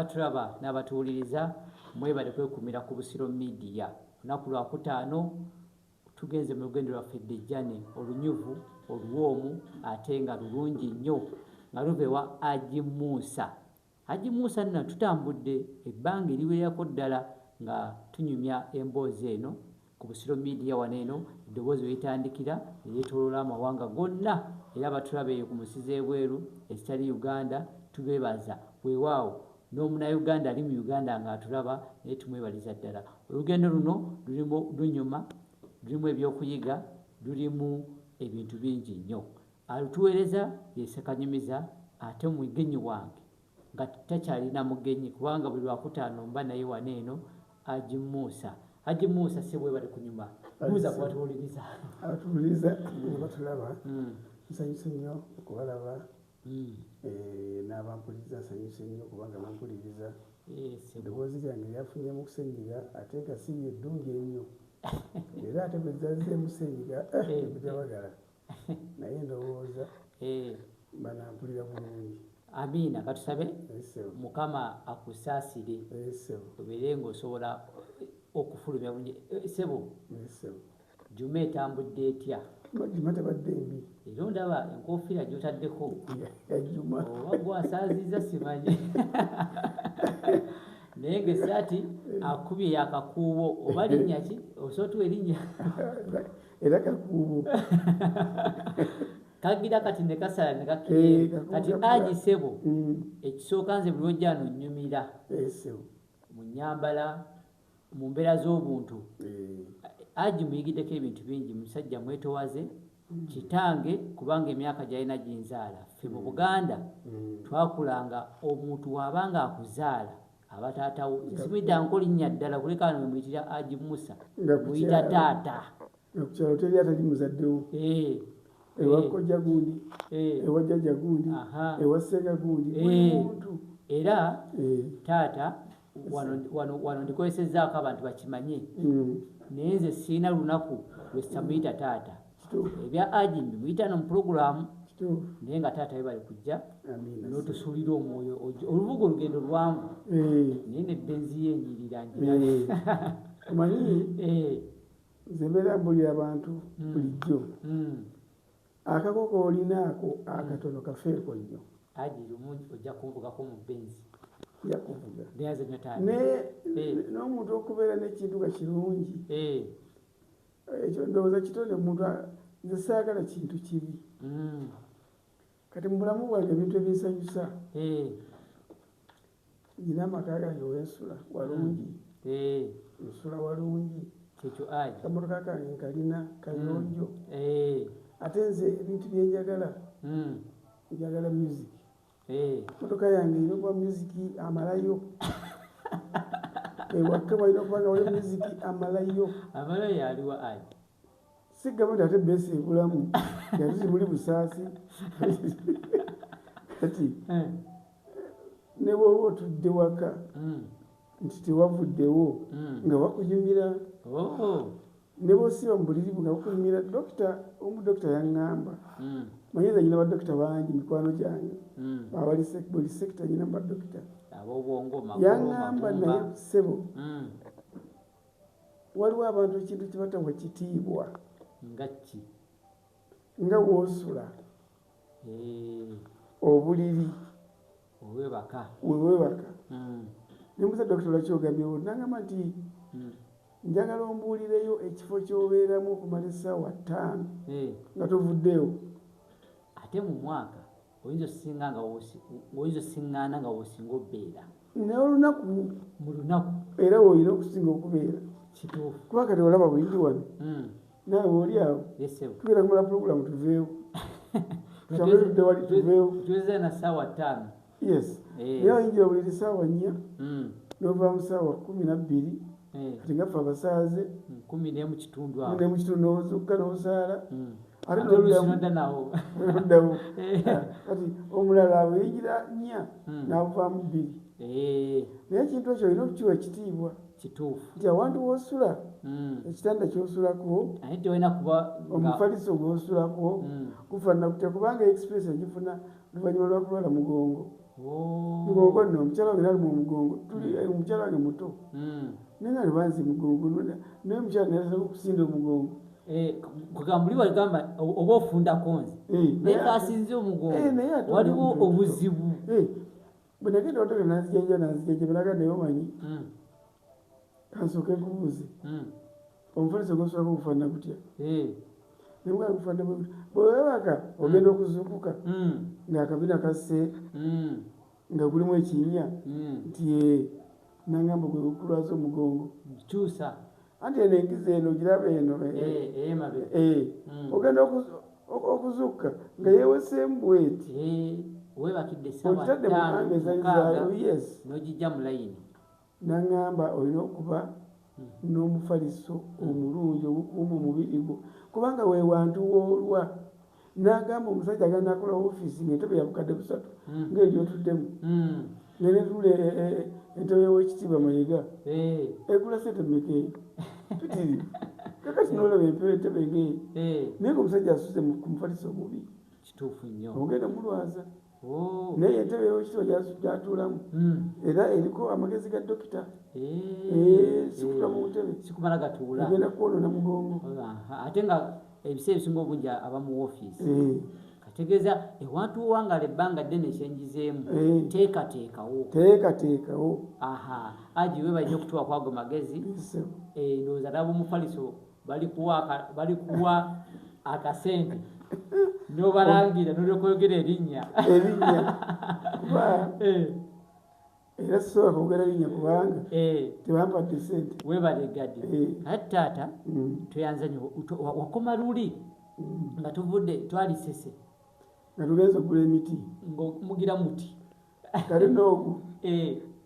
Baturaba n'abatuwuliriza mwebale kwekumira ku Busiro Media. Olunaku Lwakutaano tugenze mu lugendo lwaffe Ddejjane olunyuvu oluwoomu ate nga lulungi nnyo nga luvewa Haji Musa. Haji Musa nno tutambudde ebbanga eriwererako ddala nga tunyumya emboozi eno ku Busiro Media wano eno, eddoboozi weetandikira eyeetooloola amawanga gonna, era abatulaba eyo ku nsi z'ebweru ezitali Uganda tubeebaza. Weewaawo n'omunnayuganda ali mu Uganda ng'atulaba naye tumwebaliza ddala. Olugendo luno lunyuma, lulimu ebyokuyiga, lulimu ebintu bingi nnyo. Alutuweereza ye Ssekanyumiza, ate mugenyi wange nga takyalina mugenyi kubanga buli Lwakutaano mba naye wano eno Haji Musa. Haji Musa ssebo bali kunyuma buuza kubatuwuliriza. Abatuwuliriza nga batulaba nsanyuse nnyo okubalaba. N'abampuliriza nsanyuse nnyo kubanga bampuliriza. Eddoboozi lyange lyafunyemu kusenyiga ate nga si eddungi ennyo era ate bwe zazzeemu senyiga bujabagala naye ndowooza banampulira bulungi. Amiina, katusabe Mukama akusaasire obeere ng'osobola okufulumya bulungi. Ssebo Juma etambudde etya? Juma tebadde mbi. Era ondaba enkofiira gy'otaddeko Juma oba gwasaaziza simanyi naye ng'essaati akubye yakakuubo oba linnya ki? Osootuwa erinnya era kakuubo kagira kati ne kasala ne kakiyeera kati Haji Ssebo ekisooka nze buli lwojja wano nnyumira mu nnyambala mu mbeera z'obuntu. Haji muyigiddeko ebintu bingi, musajja mwetowaze kitange kubanga emyaka gy'alina ginzaala. Ffe mu Buganda twakulanga omuntu wabanga akuzaala abataatawo simuyitangako linnya ddala kuleka wano bemuyitira Haji Musa muyita taata. Ku kyalo teri atali muzaddewo. Ewa kkojja gundi, ewa jjajja gundi, ewa ssenga gundi, muntu. Era taata wano ndikozesezzaako abantu bakimanye naye nze sirina lunaku lwe sitamuyita taata. Ebya Haji mbimuyita no mu pulogulaamu naye nga taata we bali kujja n'otusuulira omwoyo. Olubuga olugendo luwanvu naye n'ebbenzi yenyirira njira. Omanyi nze mbeera mbulira abantu bulijjo akakoko olinaako akatono kafeeko nnyo. Haji lumu ojja kunvugako mu bbenzi yakuvuga neyaze nnyo taata n'omuntu okubeera n'ekintu nga kirungi ekyo ndowooza kitone omuntu. Nze saagala kintu kibi kati mu bulamu bwange ebintu ebinsanyusa nina amaka gange wensula walungi, nsula walungi, kamotoka kange nkalina kayonjo. Ate nze ebintu byenjagala njagala music. Motoka yange erina okuba music amalayo ewaka walina okuba nga wali music amalayo. Amalayo aliwa Haji? Si gavumenti ate besi ebulamu yatuzi muli busaasi kati ne bw'oba otudde waka nti tewavuddewo nga bakunyumira, ne bw'osiba mu buliri nga bakunyumira. Omudokita yaŋŋamba, manyi nze nyina badokita bangi mikwano gyange buli sekita nyina badokita. Yaŋŋamba naye ssebo waliwo abantu ekintu kye batawa kitiibwa nga w'osula obuliri wewebaka. Ne musa dokita lwaki ogambyewo? N'aŋŋamba nti njagala ombuulireyo ekifo ky'obeeramu okumala essaawa 5 nga tovuddeyo. Ate mu mwaka oyinza osiŋŋaana nga w'osinga obeera naye olunaku mu lunaku era woolina okusinga okubeera kituufu kuba kati olaba bwindi wano naawe oli awo tugenda kumala pulogulaamu tuveewo tutamudde wali tuveewo tuweze na ssaawa 5. Yes naye oyingira buli ssaawa 4 n'ova mu ssaawa 12 kati nga ffe abasaaze 11 mu kitundu awo n'ozukka n'osaala ate n'oddawo kati omulala aweyingira 4 n'avaamu 2. Naye ekintu ekyo olina okukiwa ekitiibwa kituufu nti awantu w'osula ekitanda ky'osulako omufaliso gw'osulako gufaanana kutya kubanga express ngifuna luvannyuma lwa kulwala mugongo mugongo no omukyala wange nali mu mugongo tuli omukyala wange muto nenga libanzi mugongo naye mukyala nayasala okusinda omugongo kugambuli waligamba oba ofundako nze naye kasinze omugongo waliwo obuzibu bwe nagenda otoke nanzijanja belaga naye omanyi kansooke nkubuuze omufaliso gwosobola okufaanana gutya nemugala gufaanana bwewebaka ogenda okuzuukuka ng'akabina kasse nga gulimu ekinya nti nangamba gwe gukulwaza omugongo kyusa anti eno engiza eno giraba eno ogenda okuzuukuka nga yeeweseemu bweti webakidde ogitadde mukange ezalizaayo yes n'ogijja mu layini nangamba olina okuba n'omufaliso omulungi ogukuuma omubiri gwo kubanga weewantu woolwa nagamba omusajja agenda akola ofiisi ngaentebe yabukadde busatu ng'egyotuddemu nenetula entebe y'owekitiibwa Mayiga egula sente mmeka tutiri kakati nolaba entebe ngeyo naye nga omusajja asuze ku mufaliso omubi kituufu nnyo ogenda mulwaza naye entebe y'owekitiibwa gyatuulamu era eriko amagezi ga dokita sikutula mu ntebe sikumala gatuula agenda kwonona mugongo ate nga ebiseera ebisinga obungi aba mu woofiisi kategeeza ewantu wangala ebbanga ddene ekyenjizeemu teekateekawo aji we bajja okutuwa kwago magezi ndowooza nabo omufaliso balikuwa akasente n'obalangira n'olyokwogera erinnya kuba era sisobola kwogera linnya kubanga tebampadde sente webalegadde ate taata toyanza nnyo wakoma luli nga tuvudde twali Sese nga tugenza okugula emiti ng'omugira muti kale noogu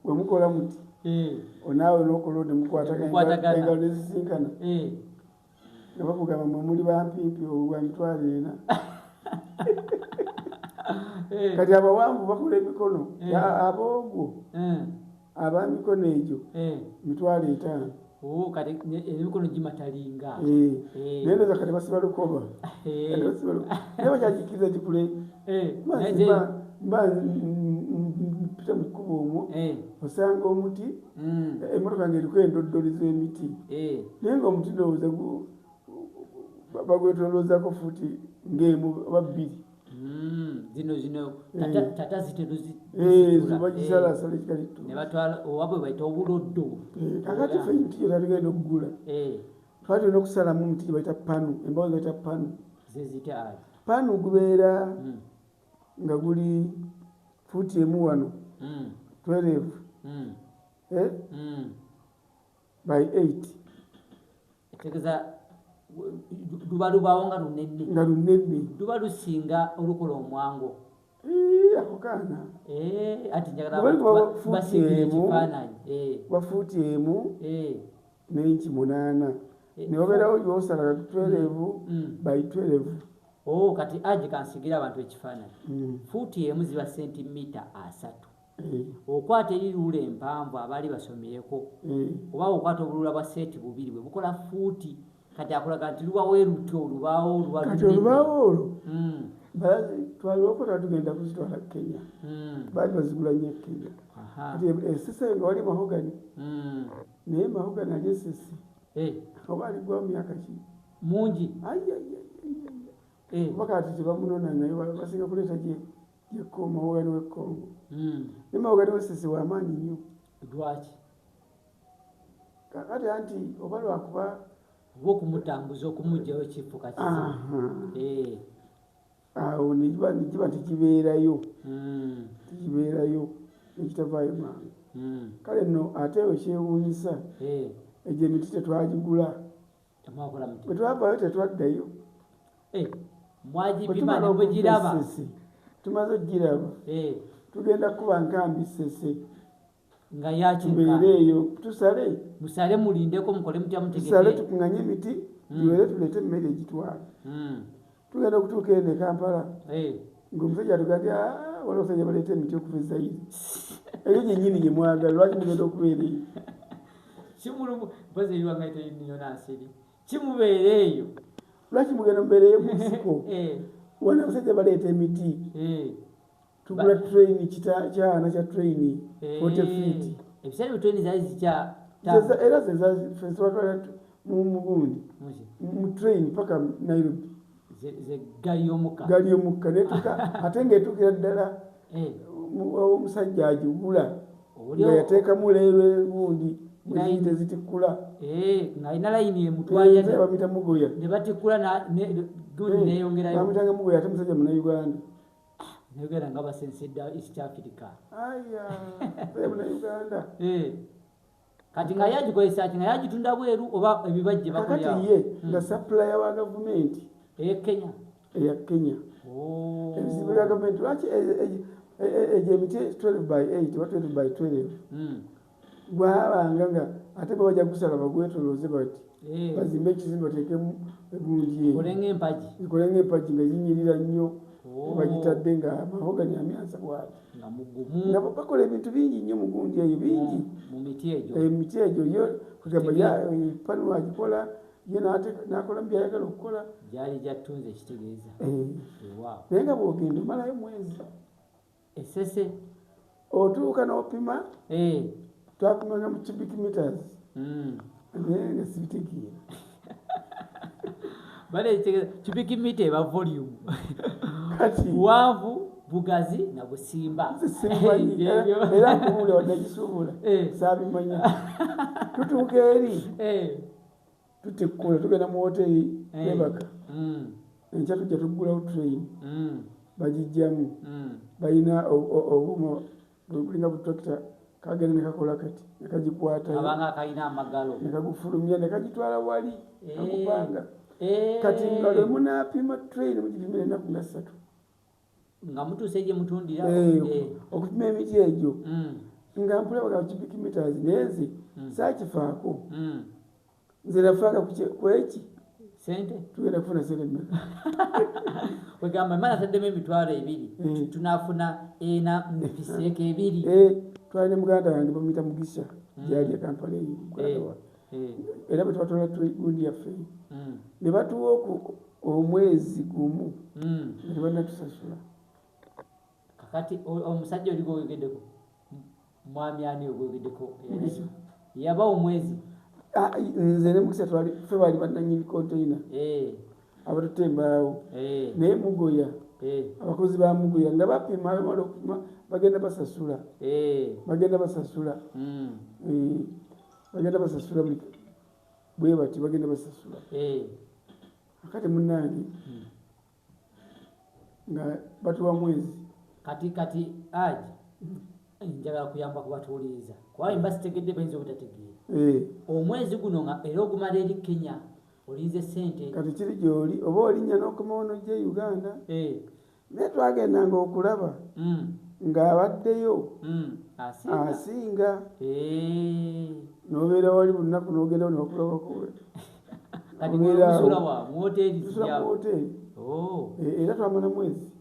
bwe mukola muti onaawe n'okola nemukwatagana engalo nezisinkana nga bakugamba mwe muli bampimpi olwa mitwalo 4 kati abawanvu bakola emikono aboogwo abamikono egyo mitwalo 5 kati emikono gimatalinga naye ndoza kati basiba lukoba naye bakyagikiriza gikule mba mpita mu kkubo omwo osanga omuti emmotoka ng'eriko endoddoli z'emiti naye nga omuti ndowooza bagwetoloozako fuuti ng'emu oba 2 zino tata bagisalasala ekikalittu owabwe bayita obuloddo kakati fe emiti gye tatugenda okugula twatulina okusalamu omuti gye bayita panu embawo bayita panu zezita panu gubeera nga guli fuuti emu wano 12 by 8 tegeza luba lubaawo nga lunene luba lusinga olukola omwango ako kaana ati njagala basingira ekifaananyi bafuuti emu n'inchi 8 neobeerawo gyosalaga 12 by 12 kati aje kansigira abantu ekifaananyi fuuti emu ziba sentimita 3 okwata eriruula empanvu abaali basomereko oba okwata obulula bwa seeti 2 bwe bukola fuuti kati akulaga nti lubawo erutyo olubaawo kati olubaawo olwo twaliwokota tugenda kuzitwala Kenya baali bazigula nnyo Kenya kati esese nga wali mahogani naye mahogani ali esese oba aligwawo myaka ki mungi oba kati tebamunona naye basinga kuleeta mahogani w'Ekongo naye mahogani w'esese w'amaanyi nnyo lwaki kakati anti oba lwakuba okumutambuza okumugyawo ekifuka awo nekiba tekibeerayo nekitavaayo mangu kale nno ate ekyewuunyisa egyo emiti tetwagigula bwe twavaayo tetwaddayo tumaze ogiraba tugenda kuba nkambi Sese nga tubeereeyo musale mulindeko mukole mutya tusale tukunganye emiti tubeere tuleete emmere egitwala tugenda okutuuka eno e Kampala ng'omusajja atugambye waliwo omusajja baleeta emiti okuva eZaire eyo gyennyini gye mwagala lwaki mugenda okubeera eyo kimubeera eyo lwaki mugenda mubeereyo mu nsiko wana abasajja baleeta emiti tugula train kyana kya train 40 feet ebisale train zazi kya era zezatwala mu gundi mu train paka Nairobi ze gali omukka netuka ate ngaetukira ddala omusajja agigula nga yateekamu leero gundi muziyite zitikula ng'alina layini emutwalira bamita mugoya ne batikula gundi neyongerayo bamitanga mugoya ate musajja munauganda Uganda nga basensedda East Africa munauganda kati nga yagikozesa ki nga yagitunda bweru oba ebibajje bakolera kakati ye nga supplier wa gavumenti eya Kenya ebizibu bya gavumenti lwaki egyo emiti 12/8 oba 12/12 gwabanga nga ate bajja kusala bagwetolooze bati bazimbe ekizimbe bateekemu egundi ikole ng'empagi nga zinyirira nnyo bagitadde nga amahogani amyansa bwati nga bakola ebintu bingi nnyo mu gundi eyo bingi emiti egyo yo kugamba pano agikola ye nakola mubyayagala okukola gyali gyattunze ekitegeeza naye nga bwogenda omalayo mwezi esese otuuka n'opima twapimanga mu cubic meters naye nga sibitegeera cubic meter eba volume kati buwanvu bugazi na busimba era nkubuule wadde gisuubula saabimanya tutuuka eri tutikula tugenda mu hoteri nebaka enkya tujja tuggulawo train bagijjamu balina obuma bulinga butrakita kagenda nekakola kati nekagikwatanekagifulumya nekagufulumya nekagitwala wali nakupanga kati nga lwe munapima train mugipimira ennaku nga 3 nga mutuuse gye mutundira okupima emiti egyo nga mpulabaga cubic meters neze saakifaako nze nafaaka kweki sente tugenda kufuna sente mmeka wegamba mana taddemu emitwalo 2 tunafuna ena mpiseeko 2 twalina muganda wange bamuyita Mugisha gyali ekampala eyo era bwetwatola gundi yaffe ne batuwa omwezi gumu nga tebanatusasula kakati omusajja oli gwewegeddeko mwami ani ogwewegeddeko yaba omwezi nze ne Mukisa ffe baali bannanyini container abatutembaawo naye Mugoya abakozi ba Mugoya nga bapima bamala okupima bagenda basasula bagenda basasula bwe bati bagenda basasula akati munnange nga batuwa mwezi kati aji njagala kuyamba kubatuuliriza kuba mba sitegedde bayinza obutategeera omwezi guno nga era ogumala eri Kenya olinze sente kati kiri gyoli oba olinnya n'okomawo n'ojja Uganda naye twagendanga okulaba ng'abaddeyo asinga n'obeera wali bunaku n'ogendawo n'okulabako mu hoteri era twamala mwezi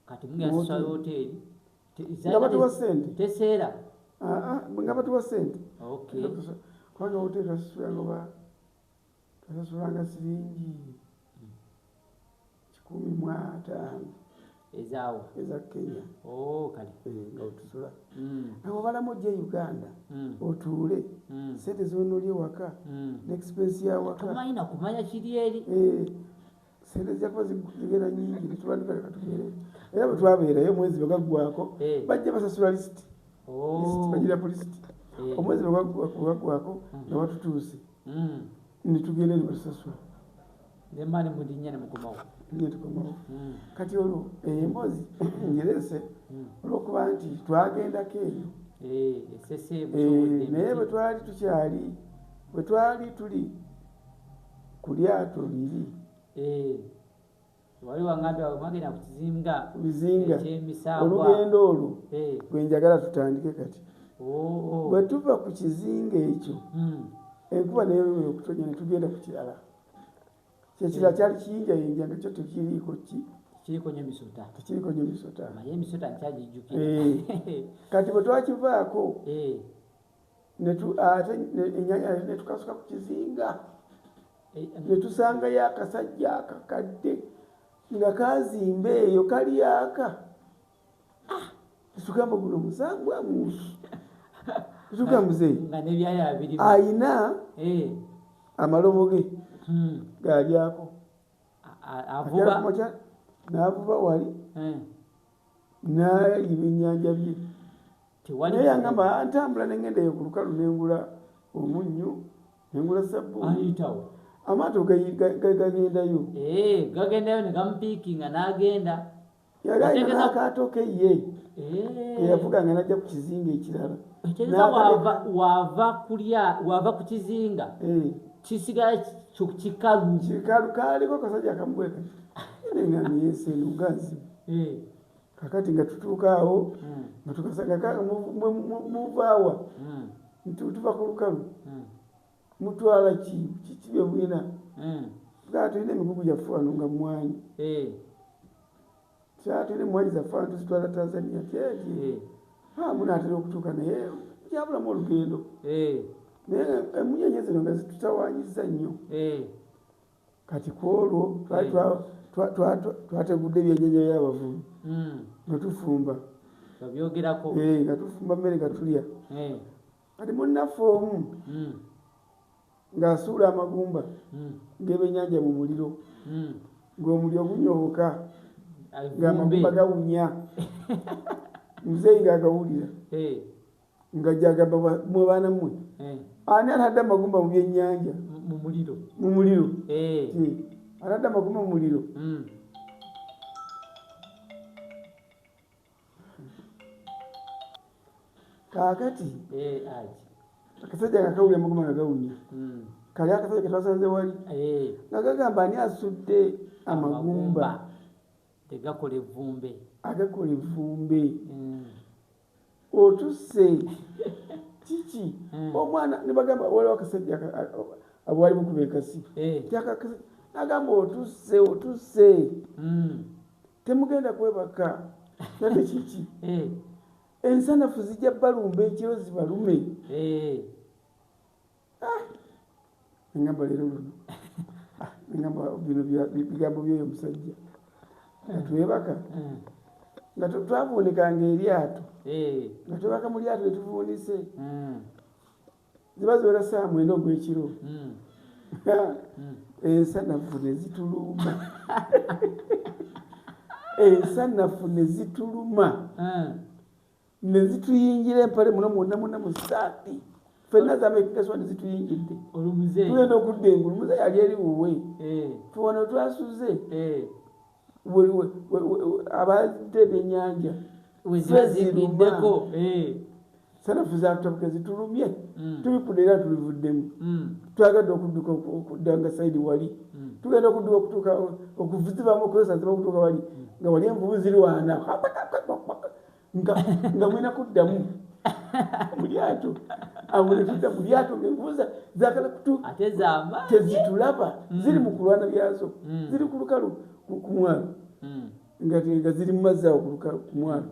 kati mugasasula hoteri nga batuwa sente teseera nga batuwa sente kubanga hoteri twasasulanga siringi 1,500 ezaawa eza Kenya kale nga otusula abo balamu ojja Uganda otuule sente zonolye waka n'expense ya waka tumayina kumanya kiri eri sente zakuba zigenda nyingi netubandika leka tubeere era bwe twabeerayo omwezi bwegaggwako bajja basasula lisiti bagirapo lisiti omwezi bwegaggwako nga batutuuse netugenda nebatusasula nemani mudinya nemukomawo tukomawo kati olwo embozi njerese olwokuba nti twagendako eyo naye bwe twali tukyali bwe twali tuli ku lyato liri wali wangambye mwagenda ku bizinga olugendo olwo bwenjagala tutandike kati bwe tuva ku kizinga ekyo enkuba neyo okutonya netugenda ku kirala kyekirala kyali kiyinjayinja nga kyo tekiriiko tekiriko nyo misota naye emisota nkyagijjukira kati bwe twakivaako ate netukasuka ku kizinga netusangayo akasajja akakadde nga kazimba eyo kali aka Tugamba guno musambwa musu. Tugamba muzeyi. Nga nebyaya abiri. Ayina amalobo ge. Galyako. Avuba. N'avuba wali. N'aliba ennyanja bye. Naye yangamba ntambula n'engenda eyo ku lukalu n'engula omunnyo n'engula sabbuuni. Ayitawo. Amaato gagendayo. Gagendayo ne gamupiikinga n'agenda. Yagayina akaato ke ye. Eyavuganga n'ajja ku kizinga ekirala. Wava ku kizinga. Kisigala kikalu. Kikalu kaaliko kasajja akamubweka. Nga niyese nugazi. Kakati nga tutuuka awo nga tukasanga muvaawa tuva ku lukalu mutwala kiki bye bwina tulina emigugu gyaffe wano nga mwanyi tulina mwanyi zaffe wano tuzitwala Tanzania kyeki munaatera okutuuka naye kyabulamu olugendo naye emunyenye zino nga zitutawaanyiza nnyo kati kwolwo twategudde ebyennyanja by'abavubi nga tufumba nga tufumba mmere nga tulya kati munnaffe omu ng'asuula amagumba ng'ebyennyanja mu muliro ng'omuliro gunyooka ng'amagumba gawunya muzeeyi ng'agawulira ng'ajagamba mwe baana mmwe ani atadde amagumba mu byennyanja mu muliro atadde amagumba mu muliro kaakati akasajja kakawulira amagumba nga gawunya kali akasajja ketwasanze wali nga gagamba ani asudde amagumba tegakola evvumbe agakola evvumbe otusse kiki omwana ne bagamba waliwo akasajja abwali bukuba ekasi nagamba otusse temugenda kwebaka nate kiki ensanafu zijja balumba ekiro zibalume ngamba leero luno ngamba bino bigambo byoyo omusajja atwebaka nga twavuunikanga eryato nga twebaka mu lyato lyetuvuunise ziba ziwera saa 9 ogw'ekiro ensanafu ne zituluma ensanafu ne zituluma ne zituyingira empale muno mwonna mu saati ffenna zamekikaswa ne zituyingidde tugenda okudda engulu muzeeyi ali eri wuwe tuwona twasuze abadde ebyennyanja wezibaziriddeko sanafu zatutabuke zitulumye tubipudde era tubivuddemu twagadde okudda nga saidi wali tugenda okudduka okutuuka okuvuzibamu okuyosanziba okutuuka wali nga wali envubu ziri wana nga mwina kuddamu mu lyato awo ne tudda mu lyato ng'envubu zaagala tezitulaba ziri mu kulwana byazo ziri ku lukalu ku mwalo nga ziri mu mazzi awo ku mwalo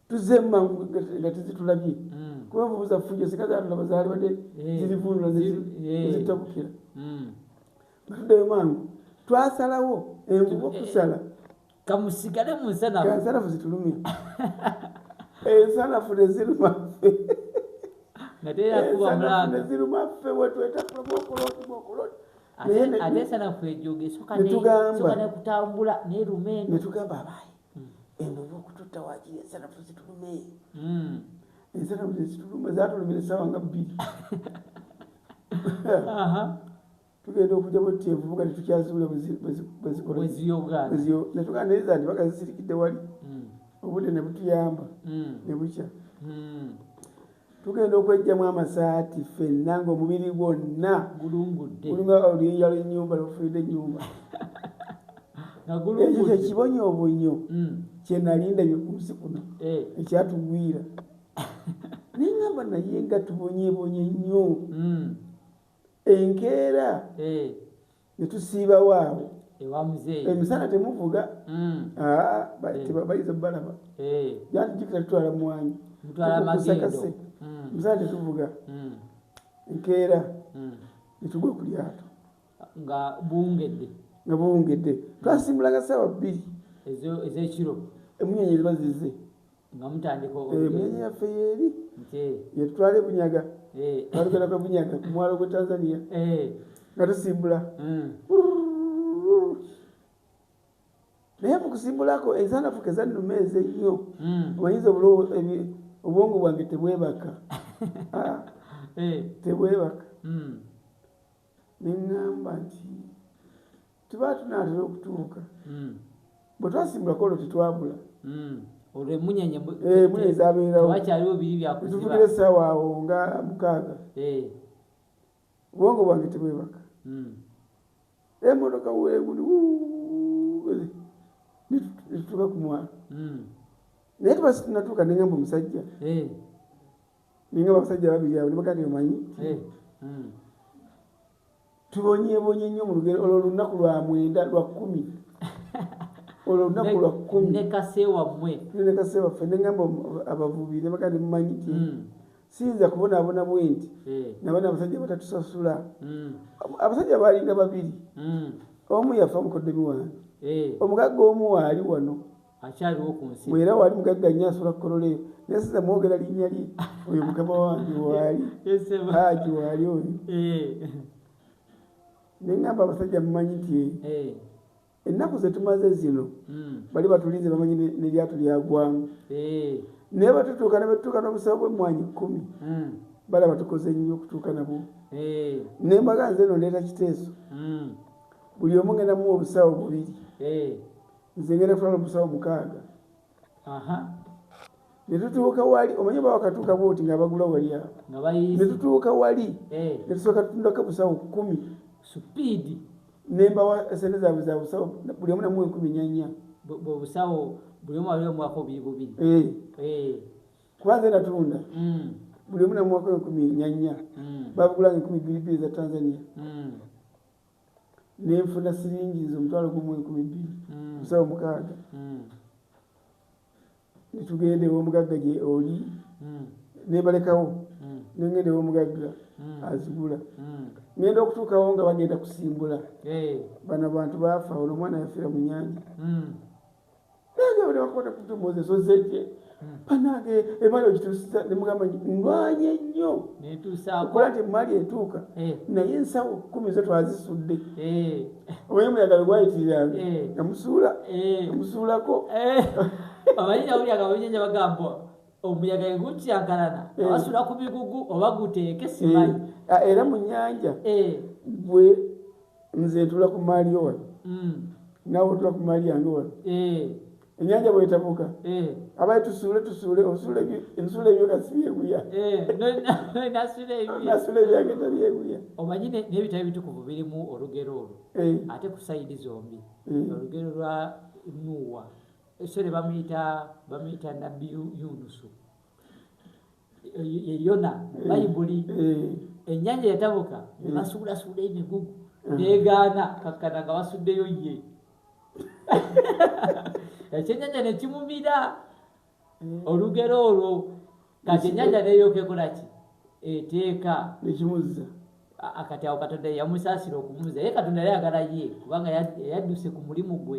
tuzze mumangu nga tezitulabye kuba envubu zaffe singa zatulaba zaali badde zirivuunula nezitabukira nga tuddayo mangu twasalawo envubu okusala kamusigale mu nsanafu zitulumye ensanafu nezirumaffe ensanafu nezirumaffe wetweta bwokoloti ate ensanafu ejoga esooka nekutambula nerume netugamba abaayi envubu okututta waakiri ensanafu zitulume ensanafu zituluma zatulumira essaawa nga 2 tugenda okujja bwetti envubu nga tetukyaziwula bweziyoga netugamba neza nti baga zisirikidde wali obudde ne butuyamba ne bukya tugenda okwejjamu amasaati ffenna ng'omubiri gwonna gulungudde gulinga oluyinja lw'ennyumba lwafulidde ennyumba ekyo kyekibonyoobonyo kyenalindabye ku nsi kuno ekyatugwira neŋŋamba naye nga tubonyeebonye nnyo enkeera ne tusiibawo awo emisana temuvuga bayiza balaba jantijukira tutwala mwanyi kusakase emisana tetuvuga enkeera netugwa ku lyato nga buwungedde twasimbulanga ssaawa 2 ez'ekiro emunyenye ziba zize nga mutandika emyanya yaffe yeeri nti yetutwale bunyaga twalugenda kwa bunyaga ku mwalo gwe Tanzania nga tusimbula naye mu kusimbulako ensanafu ke zannumeeza ennyo omanyiza obwongo bwange tebwebaka tebwebaka neŋŋamba nti tuba tunaatera okutuuka bwe twasimbulako olwo tetwabula munyenye zabeerawo wakyaliwo biri byakuziba tuvugire essaawa awo nga 6 obwongo bwange tebwebaka emotoka weeguli netutuuka ku mwalo naye tuba situnatuuka neŋŋamba omusajja neŋŋamba abasajja babiri abo nebagandi omanyi tubonyebonye nnyo mu lugero olwo olunaku lwa 9 lwa 10 olwo olunaku lwa 10 nekaseewaffe neŋŋamba abavubi nebagandi mumanyi nti siyinza kubonaabona bwe nti nabana abasajja batatusasula abasajja baalinga babiri omu yafa mukoddomi wange omugagga omu waali wano akyaliwo ku nsi bwera waali mugagga nnyo asula kukololeyo naye siza mwogera linnya lye oyo mukama wange waali haji waali oyo neŋŋamba abasajja mumanyi nti ennaku zetumaze zino bali batulinze bamanyi neryato lyagwamu naye batutuuka nebatutuuka n'obusawo bw'emmwanyi 10 balaba tukoze nnyo okutuuka nabwo nembaga nze eno ndeeta kiteeso buli omu ngenda muwa obusawo 2 nze ngenda kutwala obusawo 6 netutuuka wali omanyi ba wakatuuka bwoti ng'abagula wali awo netutuuka wali netusooka tutundako busawo 10 supiidi nembawa esente zaabwe za busawo buli omu namuwa 10 busawo buli omu waliwo mwako 2 kuba nze natunda buli omu namuwako 10 babugulanga 12 za Tanzania nenfuna siringi z'omutwalo gumu 12 busawo 6 netugende ew'omugagga gye oli nebalekawo nengende ew'omugagga azigula ngenda okutuukawo nga bagenda kusimbula bano bantu baafa ono omwana yafiira mu nnyanja nange buli wakwata ku tumoze sozejje banange emali ogituusiza nemugamba ndwanye nnyo okola nti emali etuuka naye ensawo 10 zo twazisudde omanyi omuyaga bwe gwayitiriranga namusuulako abanyina bulyaga abanyenja bagamba omuyaga egukyankalana abasula ku bigugu oba guteeke simanyi era mu nnyanja bwe nze ntula ku maali yo wano naawe otula ku maali yange wano ennyanja bwetabuka abaye tusuule ensuula ebyo gasibyeguya nasula ebyange tabyeguya omanyi n'ebitabo ebitukuvu birimu olugero olwo ate ku sayidi zombi olugero lwa Nuwa esore bamuyita nabbi Yunusu Yona Bayibuli ennyanja yatabuka nebasuulasuula emigugu negaana kakkana nga basuddeyo ye ekyennyanja nekimumira olugero olwo kati ennyanja neyokekolaki eteeka nekimuzza akati awo Katonda yamusaasira okumuza ye Katonda yali ayagala ye kubanga yadduse ku mulimu gwe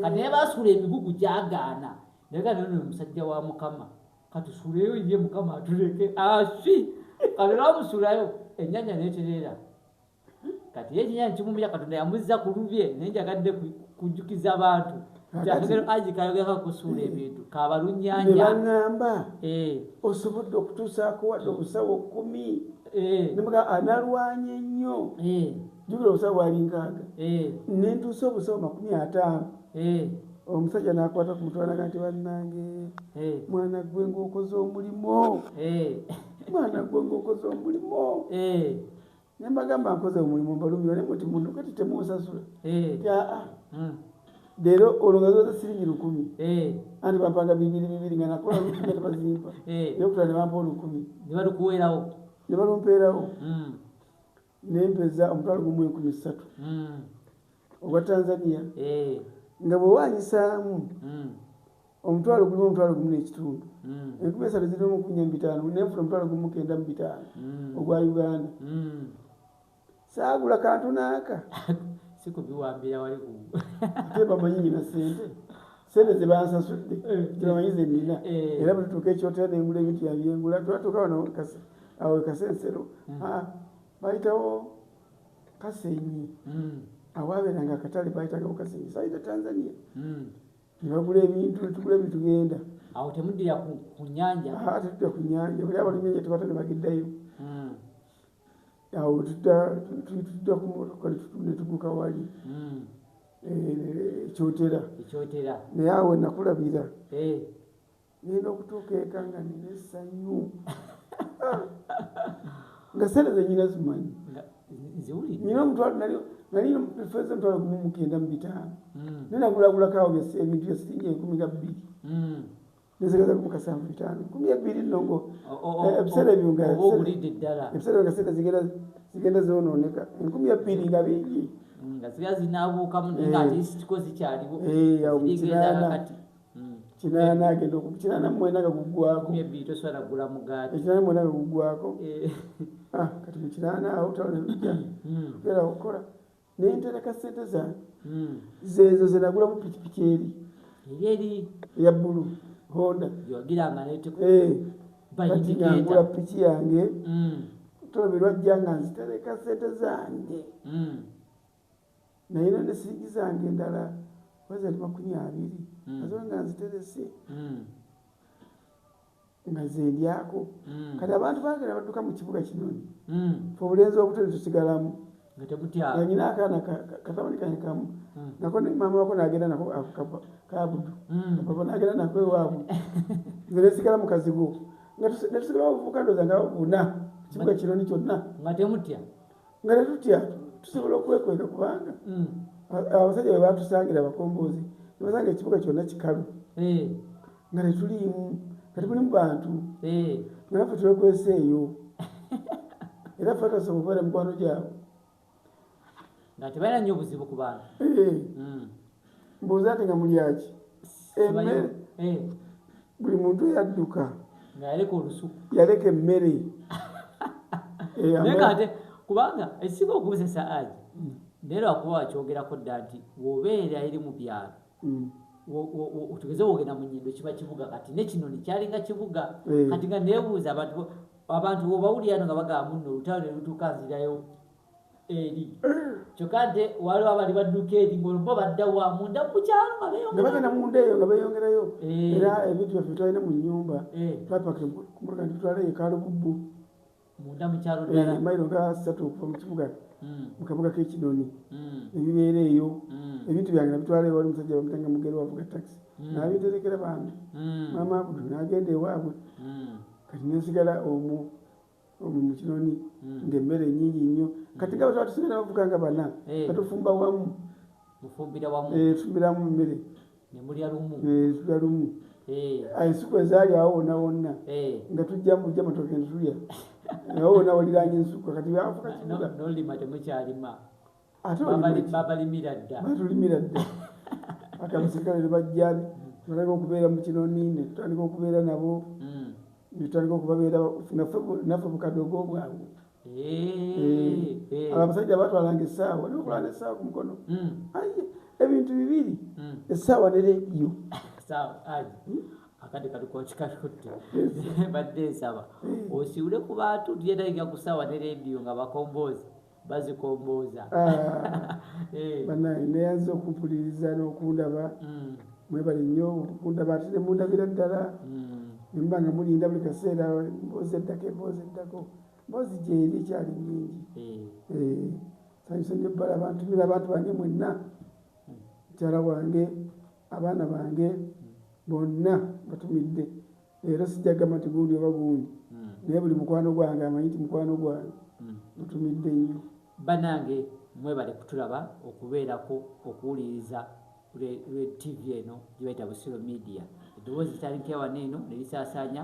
kati naye basuula emigugu gyagaana naye nono omusajja wa Mukama katusuuleyo ye Mukama atuleke asi kati lwamusuulayo ennyanja neeterera kati ye ekyennyanja kimumira Katonda yamuzza ku lubye naye njagadde kujjukiza abantu ajikayogeka kusuula ebintu kabalunnyanja nebaŋŋamba osobodde okutuusaako wadde obusawo 10 nemuga analwanye nnyo jjukira obusawo bwali 6 nentuusa obusawo 50 omusajja n'akwata ku mutwe naga nti bannange mwana gwe ng'okoze omulimo mwana gwe ng'okoze omulimo nembagamba nkoze omulimu mbalumira ne muti mundu kati temunsasula leero olwo nga zoza siringi 10 anti bampanga 2 nga nakola lukumi tebazimpa yokutala ne bampa 10 nebalukuweerawo nebalumpeerawo nempeza omutwalo gumu 13 ogwa Tanzania nga bwe wanyisaamu omutwalo gulimu omutwalo gumu n'ekitundu 13 zirimu 15 nenfuna omutwalo gumu 9.5 ogwa Uganda saagula kantu naaka sikubiwambira wali ate bamanyi nyina sente sente ze bansasudde kiramanyize nina era bwe tutuuka ekyotera nengula ebintu yabyengula twatuuka wano awo Kasensero bayitawo Kasenyi awaabeeranga akatale bayitagawo Kasenyi sayita Tanzania ne bagula ebintu netugula ebintu tugenda awo temuddira ku nnyanja tetudda ku nnyanja buli abalimi ennyanja tebata ne bageddayo awo tudda ku motoka ne tuguka wali ekyotera naye awo nakulabira ngenda okutuuka eka nga nina essanyu nga sente zenyina zimanyi nyina omutwalo nali feza omutwalo gumu mu 9,500 naye nagulagulako awo ebintu bya siringi 12,000 nezegeza ku 7,500 12,000 nongo ebiseera ebyo nga sente zigenda zonooneka 12,000 nga bingi nga ziba zinaabuukamu nga ate zitiko zikyaliwo kinaana agenda okukinaana mwena nga guggwako tosobola kugula mugaati ekinaana mwena nga guggwako kati mukinaana awo tawonebijja era okukola naye ntereka sente zange zezo zenagulamu pikipiki eri eya bbulu Honda kati ngangula piki yange tolobe lwajja nga nzitereka sente zange naye ne siringi zange endala wazali 20 nazo nga nziterese nga zendyako kati abantu bagenda badduka mu kibuga kinoni fe obulenzi obutale tusigalamu nga nyina akaana katabani kanye kamu nako maama wako nagenda nako kabudu papa nagenda nako ewaabwe nze nesigala mu kazigo nga netusigala obuvuka ndoza nga buna kibuga kinoni kyonna nga temutya nga tetutya tusobola okwekweka kubanga abasajja bwe batusangira abakombozi nebasanga ekibuga kyonna kikalu nga tetuliimu kati mulimu bantu nga naffe twekwesa eyo era ffe tasobola okubeera mikwano gyabwe nga tebalina nnyo obuzibu ku bantu mbuuza ate nga mulyaki emmere buli muntu yadduka nga yaleka olusuku yaleka emmere naye kate kubanga ekisinga okubuzesa aji naye lwakuba wakyogerako dda nti wobeera eri mu byalo tugeze wogenda mu nnyindo kiba kibuga kati nekinoni kyalinga kibuga kati nga nebuuza abantu wobawulira nga bagamba muno olutalo ne lutuuka nzirayo eri kyokka nte waliwo abali badduka eri ngaolumba badda wa munda mukyalo nga bagenda munda eyo nga beeyongerayo era ebintu byaffe twalina mu nnyumba twapaka kumuruka ntitwala ekalububbu munda mukyalo ddala mailo nga 3 okuva mu kibuga mu kabuga k'ekinoni ebibeera eyo ebintu byange nabitwala ewali musajja bamutanga mugere wavuga taxi nabiterekera bange maama abudu nagenda ewaabwe kati nesigala omwo mu kinoni ng'emmere nyingi nnyo kati nga bataba tusigala bavuga nga bana batufumba wamu tufumbiramu mmere nemulya lumu ensuku ezaali awo wonna wonna nga tujja mujja matoke netulya awo wonna waliranye ensuku kati bafuka kibuga nolima temukyalima batulimira dda ate abaserikale ne bajja tulaga okubeera mu kinoni netutandika okubeera nabo netutandika okubabeera naffe bukadogo bwabwe abasajja batwalanga essaawa nokulana essaawa ku mukono ebintu bibiri essaawa ne rediyo akati kalukokikalutte badde nsaba osiibule ku bantu tuyetagika ku ssaawa ne rediyo nga bakomboozi bazikombooza banaye neyanza okumpuliriza n'okundaba mwebale nnyo okundaba ate ne mundabira ddala nemba nga mulinda buli kaseera mboozi eddako mboozi gyeri ekyali nnyingi sanyusa nnyo bbala bantumira abantu bange mwenna mukyala wange abaana bange bonna batumidde era sijjagamba nti gundi oba gundi naye buli mukwano gwange amanyi nti mukwano gwange mutumidde nnyo banange mwebale kutulaba okubeerako okuwuliriza lwe TV eno gyebayita Busiro Media eddoboozi litandikira wano eno nelisaasaanya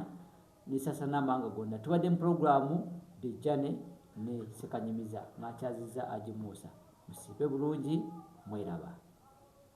amawanga gonna tubadde mu puroguramu Dejjane ne Ssekanyumiza mwakyazizza Aji Musa musiibe bulungi mweraba